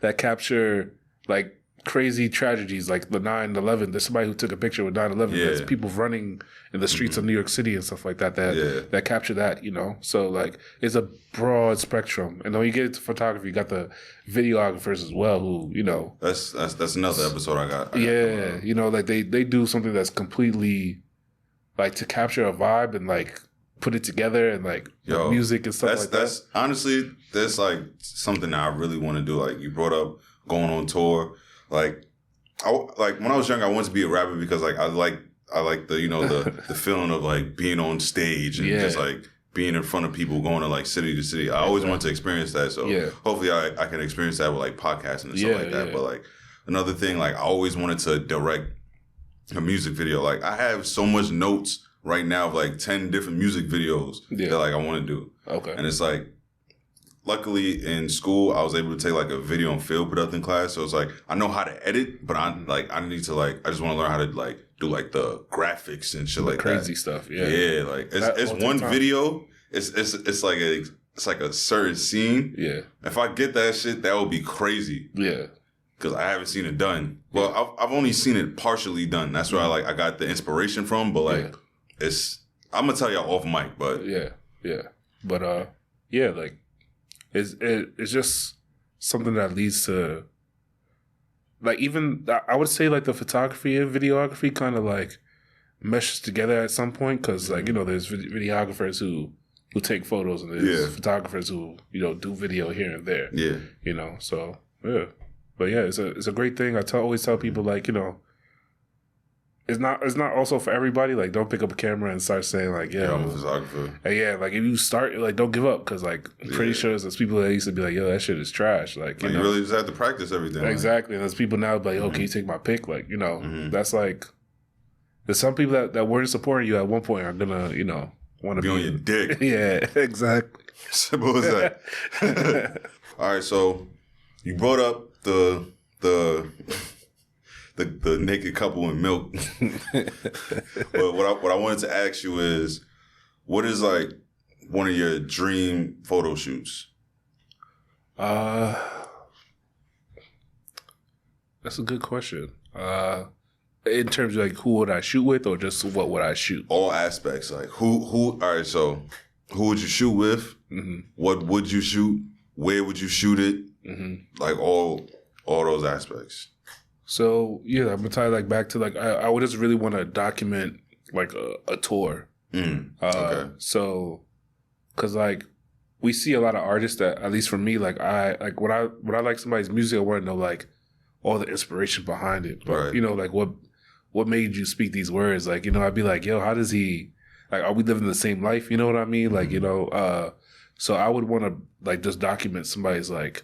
that capture like crazy tragedies, like the 9/11. There's somebody who took a picture with 9/11. There's people running in the streets of New York City and stuff like that that capture that, you know. So like it's a broad spectrum. And when you get into photography, you got the videographers as well, who, you know, that's
another episode I got
you know, like they do something that's completely like to capture a vibe and like put it together, and like music and stuff like that. That's
honestly, that's like something that I really want to do. Like you brought up going on tour. Like when I was young, I wanted to be a rapper because like I like the, you know, the feeling of like being on stage and just like being in front of people, going to like city to city. I always wanted to experience that. So hopefully I can experience that with like podcasting and stuff like that. But like another thing, like I always wanted to direct a music video. Like I have so much notes right now of like 10 different music videos that like I want to do. And it's like, luckily in school, I was able to take like a video and film production class. So it's like, I know how to edit, but I need to like, I just want to learn how to like do like the graphics and shit, like
crazy stuff.
Yeah. Like it's one video. It's like a certain scene. If I get that shit, that would be crazy. Cause I haven't seen it done. Well, I've only seen it partially done. That's where I got the inspiration from. But like, I'm gonna tell y'all off mic, but
but like it's just something that leads to like, even I would say like the photography and videography kind of like meshes together at some point, because like, you know, there's videographers who take photos, and there's photographers who, you know, do video here and there. You know, so but it's a great thing. I always tell people, like, you know, it's not also for everybody. Like, don't pick up a camera and start saying like,
I'm a photographer.
And like if you start, like, don't give up, because like I'm pretty sure there's people that used to be like, yo, that shit is trash. Like, you
really just have to practice everything.
Exactly. And there's people now like, oh, can you take my pic? Like, you know, that's like, there's some people that weren't supporting you at one point are gonna, you know, want to be
on your dick.
Exactly.
Simple as that. All right, so you brought up the naked couple in milk. But what I wanted to ask you is, what is like one of your dream photo shoots?
That's a good question. In terms of like who would I shoot with, or just what would I shoot?
All aspects, like who. All right, so who would you shoot with?
Mm-hmm.
What would you shoot? Where would you shoot it?
Mm-hmm.
Like all those aspects.
So yeah, I'm gonna tie like back to like I would just really want to document like a tour.
Okay.
So, cause like we see a lot of artists that, at least for me, like when I like somebody's music, I want to know like all the inspiration behind it. But
Right.
you know, like what made you speak these words? Like, you know, I'd be like, yo, how does he, like, are we living the same life? You know what I mean? Like, you know, so I would want to like just document somebody's like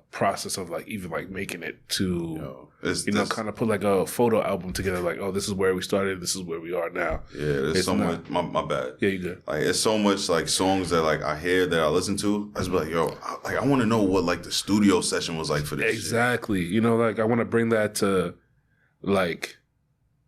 process of like even like making it to, kind of put like a photo album together. Like, oh, this is where we started. This is where we are now.
Yeah, there's so much. My bad.
Yeah, you good.
Like, it's so much like songs that like I hear that I listen to. I just be like, yo, I want to know what like the studio session was like for this.
Exactly. You know, like I want to bring that to like.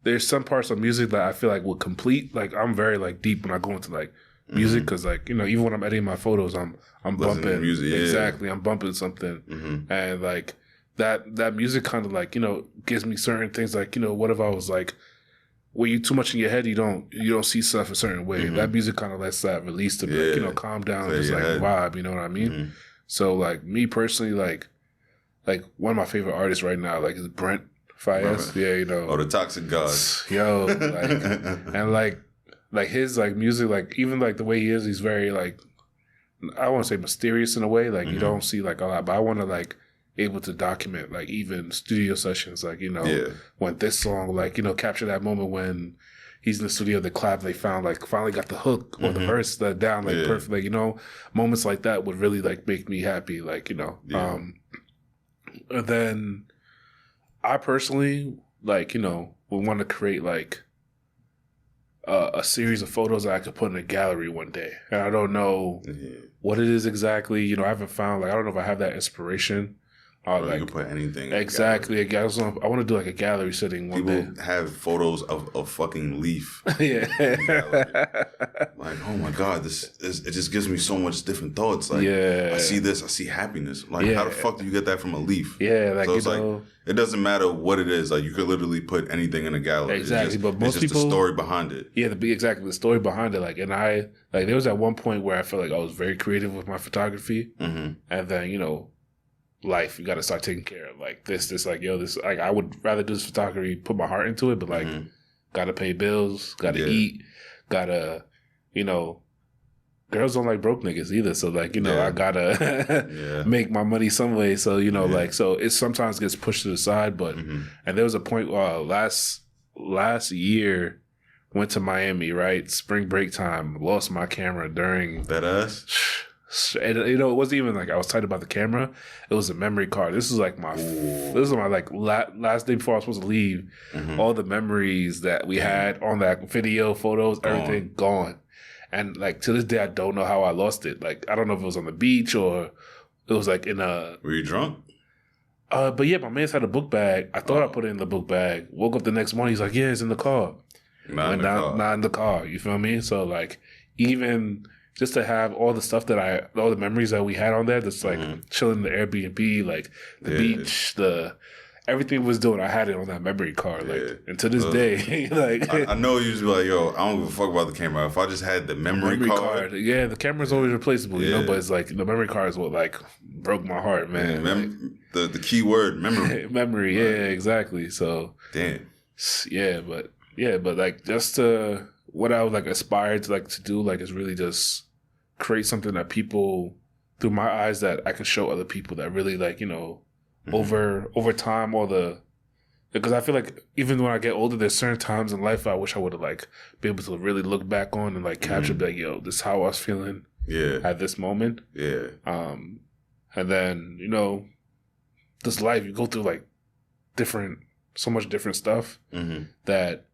There's some parts of music that I feel like would complete. Like I'm very like deep when I go into like music because like, you know, even when I'm editing my photos, I'm bumping
music. Yeah.
Exactly. I'm bumping something, and like that music kind of like, you know, gives me certain things. Like, you know, what if I was like, when you too much in your head, you don't see stuff a certain way. That music kind of lets that release to like, you know, calm down, and just like vibe. You know what I mean? So like me personally, like one of my favorite artists right now, like is Brent Faiyaz. Yeah, you know.
Oh, the Toxic God.
Yo, like, and like his like music, like even like the way he is, he's very like, I want to say mysterious in a way. Like you don't see like a lot, but I want to like able to document like even studio sessions, like, you know, when this song, like, you know, capture that moment when he's in the studio, the clap, they found like finally got the hook or the verse that down like perfect. Like, you know, moments like that would really like make me happy. Like, you know, and then I personally like, you know, would want to create like a series of photos that I could put in a gallery one day. And I don't know what it is exactly. You know, I haven't found, like, I don't know if I have that inspiration.
Like, you can put anything.
Exactly. I want to do like a gallery setting one day.
People have photos of fucking Leaf.
Yeah.
Like, oh my God, it just gives me so much different thoughts. Like, I see this, I see happiness. Like, how the fuck do you get that from a leaf?
Yeah, like,
so it's
you know,
like, it doesn't matter what it is. Like, you could literally put anything in a gallery.
Exactly, but most
it's just
people,
the story behind it.
Yeah, exactly the story behind it. Like, and I like there was at one point where I felt like I was very creative with my photography, and then, you know, life, you got to start taking care of like this like, yo, this, like, I would rather do this photography, put my heart into it, but like gotta pay bills, gotta eat, gotta, you know, girls don't like broke niggas either, so like, you know, I gotta make my money some way. So, you know, like, so it sometimes gets pushed to the side, but and there was a point last year, went to Miami, right, spring break time, lost my camera during
that ass.
And, you know, it wasn't even like I was tight about the camera. It was a memory card. This was like this was my like last day before I was supposed to leave. All the memories that we had on that video, photos, everything gone. And like to this day, I don't know how I lost it. Like I don't know if it was on the beach or it was like in a.
Were you drunk?
But yeah, my man's had a book bag. I thought I put it in the book bag. Woke up the next morning. He's like, "Yeah, it's in the car." Not in the car. You feel me? So like even. Just to have all the stuff all the memories that we had on there, that's like chilling in the Airbnb, like the beach, everything was doing. I had it on that memory card, like, and to this day, like
I know you just be like, yo, I don't give a fuck about the camera. If I just had the memory card,
yeah, the camera's always replaceable, you know. But it's like the memory card is what like broke my heart, man.
Yeah, the key word, memory,
memory, yeah, exactly. So
damn,
but like just to. What I would like aspire to like to do like is really just create something that people through my eyes that I can show other people that really like, you know, over time because I feel like even when I get older, there's certain times in life I wish I would have like be able to really look back on and like capture be like, yo, this is how I was feeling at this moment. Yeah. And then, you know, this life you go through like so much different stuff that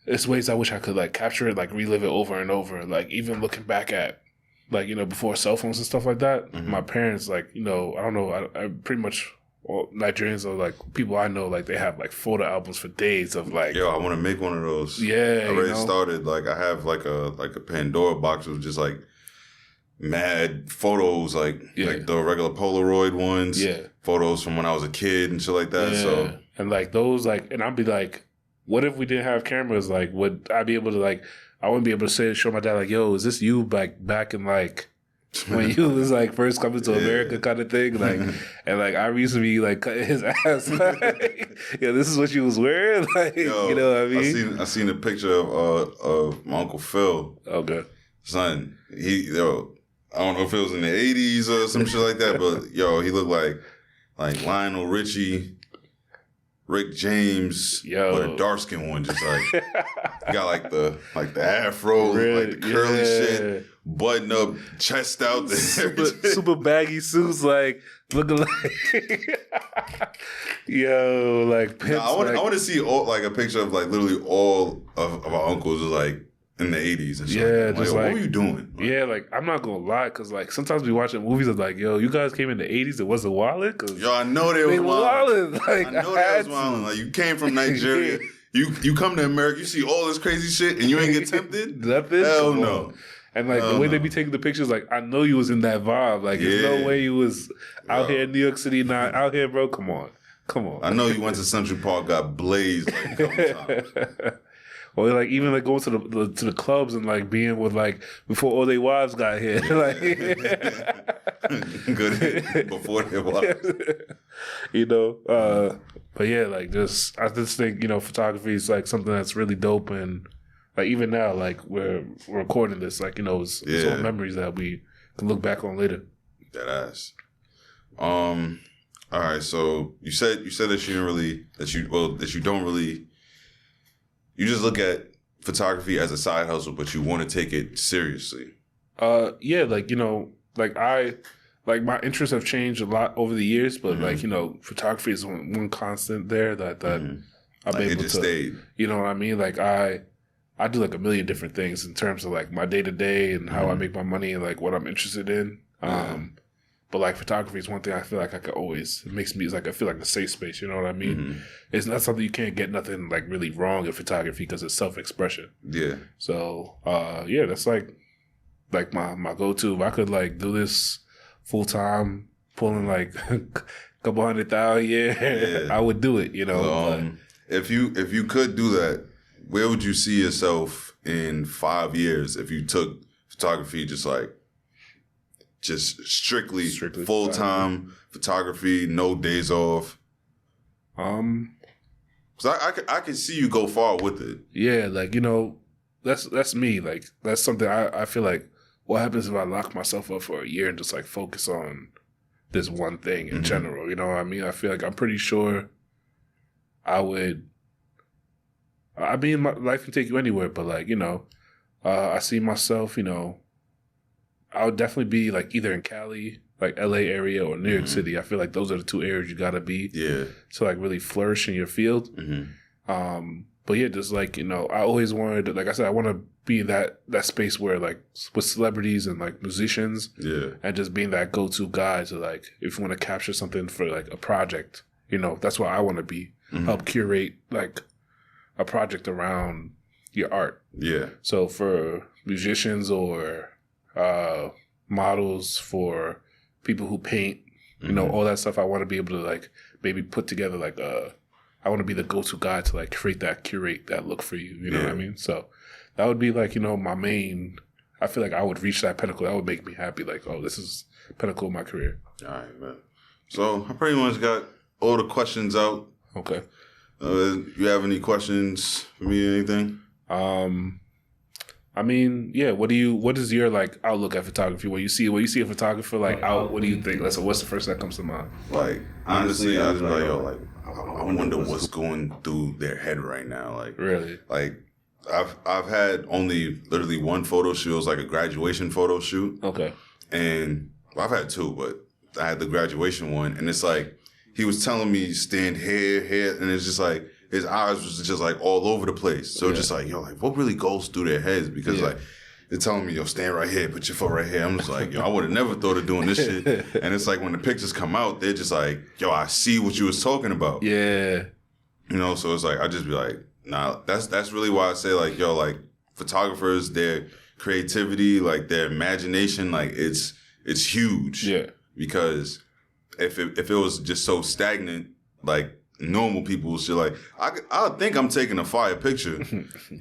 it's ways I wish I could like capture it, like relive it over and over. Like even looking back at, like, you know, before cell phones and stuff like that. My parents, like, you know, I don't know, I pretty much all Nigerians are like people I know, like they have like photo albums for days of like.
Yo, I want to make one of those.
Yeah,
I already started. Like I have like a Pandora box with just like mad photos, like the regular Polaroid ones. Yeah, photos from when I was a kid and shit like that. So
And like those, like, and I'd be like, what if we didn't have cameras? Like, would I be able to like? I wouldn't be able to show my dad like, yo, is this you back in like when you was like first coming to America kind of thing? Like, and like I used to be like cutting his ass. Like, yeah, this is what you was wearing. Like,
Yo,
you know what I mean?
I seen a picture of my Uncle Phil.
Okay.
Son, I don't know if it was in the 80s or some shit like that, but yo, he looked like Lionel Richie, Rick James, but a dark skin one, just like he got like the afro, like the curly shit, button up, chest out,
super baggy suits, like looking like yo, like pimps.
I want to see like a picture of like literally all of our uncles like in the 80s and shit.
Yeah, just
what were you doing?
Like, yeah, like I'm not gonna lie, cause like sometimes we watching movies of like, yo, you guys came in the 80s, it wasn't wildin', cause
yo, I know they was wildin'.
Like,
I know they was wildin'. Like you came from Nigeria, you come to America, you see all this crazy shit, and you ain't get tempted.
Nothing.
Hell no.
And like the way they be taking the pictures, like I know you was in that vibe. Like there's no way you was out here in New York City, not out here, bro. Come on.
I know you went to Central Park, got blazed like a couple times.
Or like even like going to the clubs and like being with like before all their wives got here, like
good before their wives,
you know. But yeah, like I just think photography is like something that's really dope, and like even now, like we're recording this, like it's all memories that we can look back on later.
That ass. All right, so you said that you don't really. You just look at photography as a side hustle, but you want to take it seriously.
Yeah, like my interests have changed a lot over the years, but like photography is one constant there that I'm able to.
Stayed.
You know what I mean? Like I do like a million different things in terms of like my day to day and how I make my money and like what I'm interested in. But like photography is one thing I feel like I could always. It makes me I feel like a safe space. You know what I mean? It's not something you can't get nothing like really wrong in photography because it's self-expression. Yeah. So that's like my go-to. If I could like do this full time, pulling like a couple $100,000 a year, I would do it.
If you could do that, where would you see yourself in 5 years if you took photography just strictly full-time photography, no days off? Because I can see you go far with it.
Yeah, like, that's me. Like, that's something I feel like, what happens if I lock myself up for a year and just, like, focus on this one thing in general? You know what I mean? I feel like I'm pretty sure I would... I mean, my life can take you anywhere, but, like, I see myself, I would definitely be like either in Cali, like LA area, or New York City. I feel like those are the two areas you gotta be to like really flourish in your field. But yeah, just like I always wanted, like I said, I want to be in that space where like with celebrities and like musicians, and just being that go-to guy to like if you want to capture something for like a project, that's what I want to be. Help curate like a project around your art. Yeah. So for musicians or models, for people who paint, all that stuff, I want to be able to like maybe put together like I want to be the go-to guy to like curate that look for you. You know what I mean? So that would be like, my main, I feel like I would reach that pinnacle. That would make me happy. Like, oh, this is pinnacle of my career.
All right, man. So I pretty much got all the questions out. Okay. You have any questions for me or anything?
I mean, yeah. What is your like outlook at photography? When you see a photographer like out, what do you think? What's the first that comes to mind?
Like honestly, I just be like, I wonder what's going through their head right now. Like really, like I've had only literally one photo shoot. It was like a graduation photo shoot. Okay, and I've had two, but I had the graduation one, and it's like he was telling me stand here, and it's just like. His eyes was just like all over the place. So just like, like what really goes through their heads? Because like they're telling me, stand right here, put your foot right here. I'm just like, I would have never thought of doing this shit. And it's like when the pictures come out, they're just like, I see what you was talking about. Yeah. So it's like I just be like, nah, that's really why I say like, like photographers, their creativity, like their imagination, like it's huge. Yeah. Because if it was just so stagnant, like normal people shit. Like I think I'm taking a fire picture,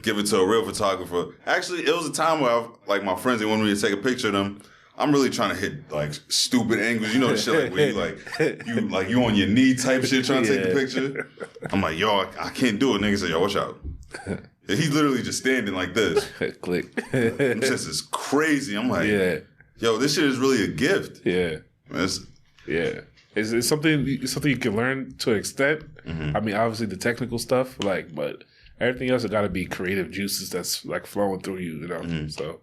give it to a real photographer. Actually, it was a time where like my friends, they wanted me to take a picture of them. I'm really trying to hit like stupid angles, you know, the shit like where you on your knee type shit trying to take a picture. I'm like, yo, I can't do it. Nigga say, yo, watch out. He's literally just standing like this.
Click.
This is crazy. I'm like, yo, this shit is really a gift.
Yeah. It's something you can learn to an extent. I mean, obviously the technical stuff, like, but everything else, it got to be creative juices that's like flowing through you, you know. So,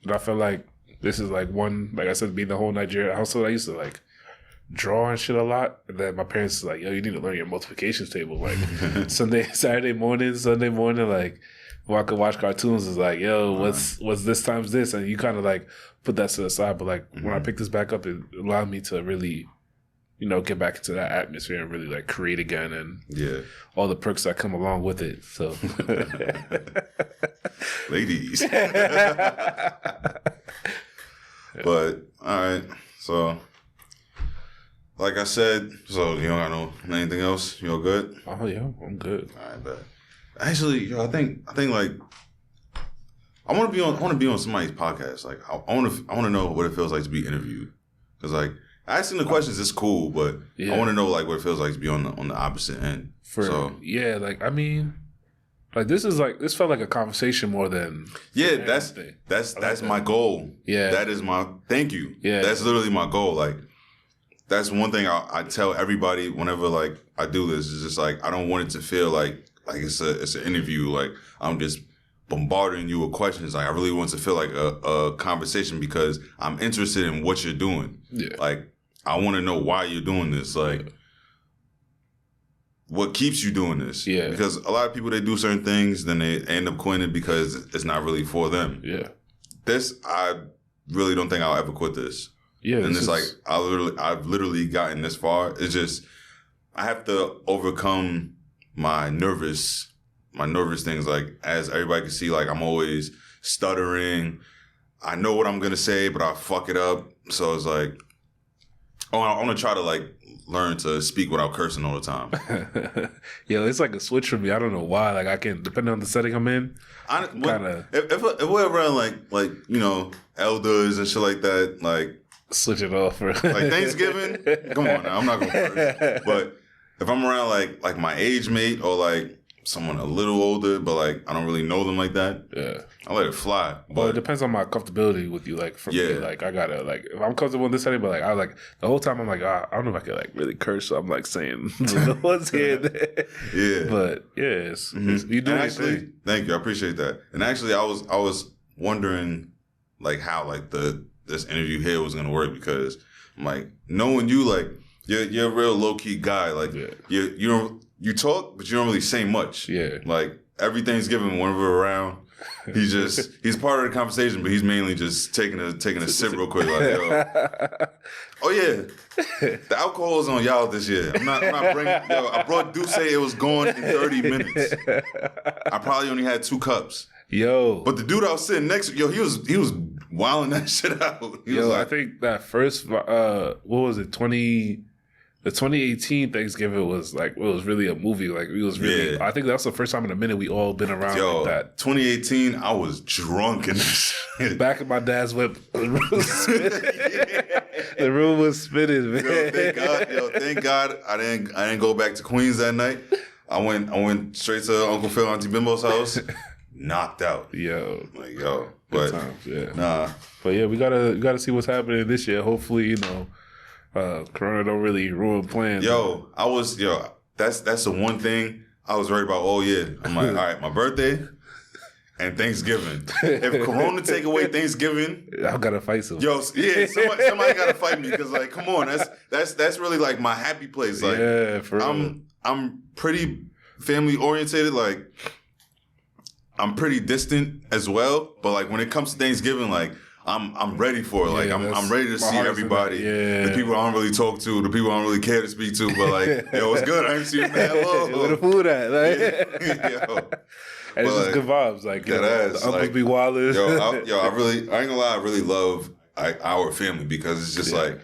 but I feel like this is like one, like I said, being the whole Nigeria household, I used to like draw and shit a lot. And then my parents was like, yo, you need to learn your multiplications table. Like Saturday morning, Sunday morning, like when I could watch cartoons, it's like, yo, what's this times this? And you kind of like put that to the side. But like when I picked this back up, it allowed me to really, you know, get back into that atmosphere and really like create again and all the perks that come along with it. So,
ladies. But all right, so like I said, so you don't got anything else? You all good?
Oh yeah, I'm good.
All right, but actually, yo, I think like I want to be on somebody's podcast. Like I want to know what it feels like to be interviewed, because like asking the questions is cool, but I want to know like what it feels like to be on the opposite end.
Like I mean, like this felt like a conversation more than
that's my goal. Yeah, that is my thank you. Yeah, that's literally my goal. Like that's one thing I tell everybody whenever like I do this is just like I don't want it to feel like it's an interview. Like I'm just bombarding you with questions. Like I really want it to feel like a conversation because I'm interested in what you're doing. Yeah, like I want to know why you're doing this. Like. What keeps you doing this? Yeah. Because a lot of people, they do certain things, then they end up quitting it because it's not really for them. Yeah. This, I really don't think I'll ever quit this. Yeah. And it's like, I've literally gotten this far. It's just, I have to overcome my nervous things. Like, as everybody can see, like, I'm always stuttering. I know what I'm going to say, but I fuck it up. So it's like, I want to try to, like, learn to speak without cursing all the time.
Yo, it's like a switch for me. I don't know why. Like I can, depending on the setting I'm in.
If we're around like you know elders and shit like that, like
switch it off.
Like Thanksgiving. Come on, now, I'm not gonna curse. But if I'm around like my age mate or like someone a little older, but like I don't really know them like that. Yeah, I let it fly.
But it depends on my comfortability with you. Like for me, like I gotta like if I'm comfortable in this setting, but like I like the whole time I'm like I don't know if I can like really curse. So I'm like saying the ones here. Yeah, but yeah, it's you do
actually. Thank you, I appreciate that. And actually, I was wondering like how like this interview here was gonna work because I'm like knowing you like you're a real low key guy. Like you talk, but you don't really say much. Yeah. Like, every Thanksgiving when we're around, he's part of the conversation, but he's mainly just taking a sip real quick. Like, yo. Oh, yeah. The alcohol is on y'all this year. I'm not bringing, I brought Duce, it was gone in 30 minutes. I probably only had 2 cups. Yo. But the dude I was sitting next to, he was wilding that shit out.
I think that first, what was it, the 2018 Thanksgiving was like, it was really a movie. Like, it was really, I think that's the first time in a minute we all been around like that.
2018, I was drunk in this shit.
Back in my dad's whip. The room was spinning. The room was spinning, man.
Thank God I didn't go back to Queens that night. I went straight to Uncle Phil, Auntie Bimbo's house. Knocked out. But
times, nah. But yeah, we gotta see what's happening this year. Hopefully, you know, Corona don't really ruin plans.
That's the one thing I was worried about all year. I'm like, all right, my birthday and Thanksgiving. If Corona take away Thanksgiving,
I gotta fight some.
Somebody gotta fight me because like, come on, that's really like my happy place. Like, for real. I'm pretty family orientated. Like, I'm pretty distant as well. But like when it comes to Thanksgiving, like. I'm ready for it. Like I'm ready to see everybody. The people I don't really talk to, the people I don't really care to speak to, but like, yo, what's good? I ain't seen you in that long.
Where the food at? Like, and it's just good vibes. Like, you know, the uncles be wildest.
I ain't gonna lie, I really love our family because it's just like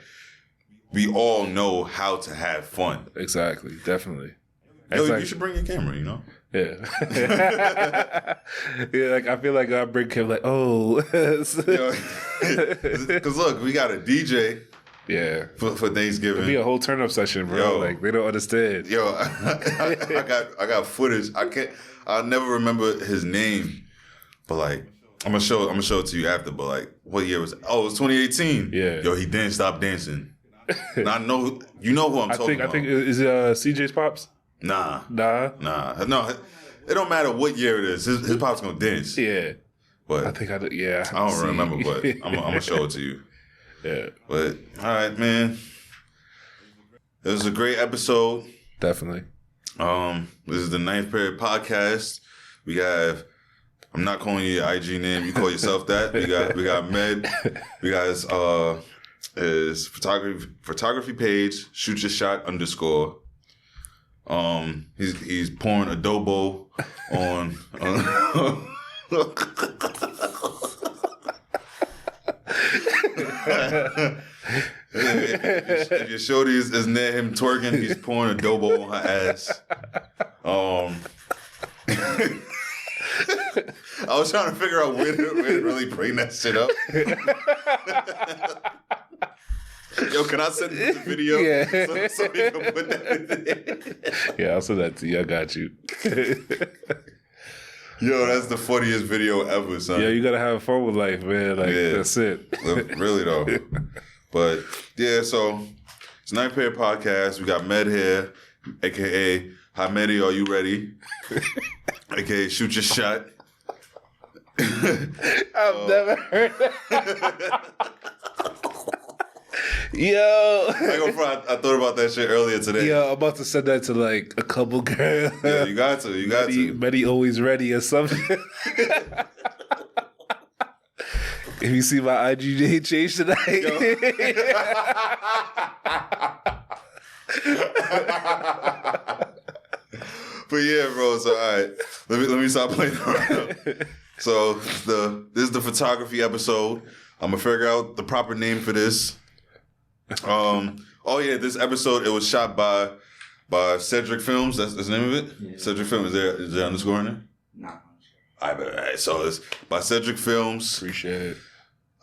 we all know how to have fun.
Exactly, definitely.
Yo,
like,
you should bring your camera, you know?
Yeah. Yeah, like I feel like I bring him like, oh.
Because look, we got a DJ
Yeah.
for Thanksgiving.
It'll be a whole turn up session, bro.
Yo.
Like they don't understand.
Yo, I got footage. I'll never remember his name, but like I'm gonna show it to you after. But like, what year was it? Oh, it was 2018.
Yeah.
Yo, he didn't stop dancing. Now I know you know who I'm talking about.
I think is it CJ's Pops?
Nah.
Nah.
No. It don't matter what year it is. His pop's gonna dance.
Yeah.
But
I think I do. Yeah.
I don't remember, but I'm gonna show it to you.
Yeah.
But all right, man. It was a great episode.
Definitely.
This is the 9th Period Podcast. We got. I'm not calling you your IG name. You call yourself that. We got Med. We got his photography page. Shoot your shot _. He's pouring adobo on. If your shorty is near him twerking, he's pouring adobo on her ass. I was trying to figure out where to really bring that shit up. Yo, can I send you the video?
Yeah.
So we can put that in there?
Yeah, I'll send that to you. I got you.
Yo, that's the funniest video ever, son.
Yeah, you gotta have fun with life, man. Like that's it.
Really though. But yeah, so it's 9th Period Podcast. We got Med here, aka Hi Medi, are you ready? aka Shoot Your Shot.
I've never heard that. Yo.
I thought about that shit earlier today.
Yo, I'm about to send that to like a couple girls.
Yeah, you got to.
Betty always ready or something. If you see my IG change tonight.
But yeah, bro. So all right, let me stop playing around. So this is the photography episode. I'm gonna figure out the proper name for this. Oh yeah, this episode it was shot by Cedric Films. That's the name of it. Yeah. Cedric Films. Is there underscore in there?
No.
All right. So it's by Cedric Films.
Appreciate it.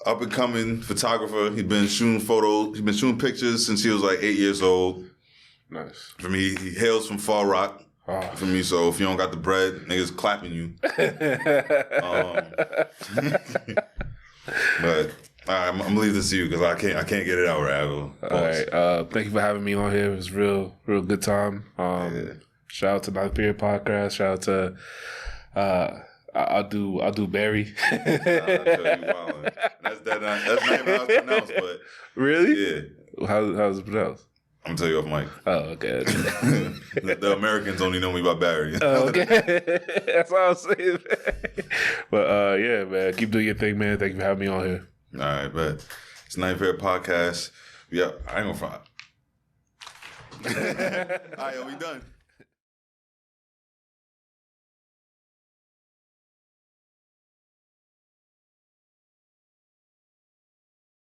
Up and coming photographer. He's been shooting photos. He's been shooting pictures since he was like 8 years old.
Nice.
For me, he hails from Far Rock.
Oh.
For me, so if you don't got the bread, niggas clapping you. But I'm gonna leave this to you because I can't get it out right.
All right. Thank you for having me on here. It was real good time. Shout out to 9th Period Podcast. Shout out to I'll do Barry.
That's not even how it's pronounced, but
really?
Yeah.
How's it pronounced?
I'm gonna tell you off mic.
Oh, okay.
The Americans only know me by Barry.
Oh, okay. That's all I'm saying. But yeah, man, keep doing your thing, man. Thank you for having me on here.
All right, but it's 9th Period Podcast. Yeah, I ain't gonna front. All right, we done.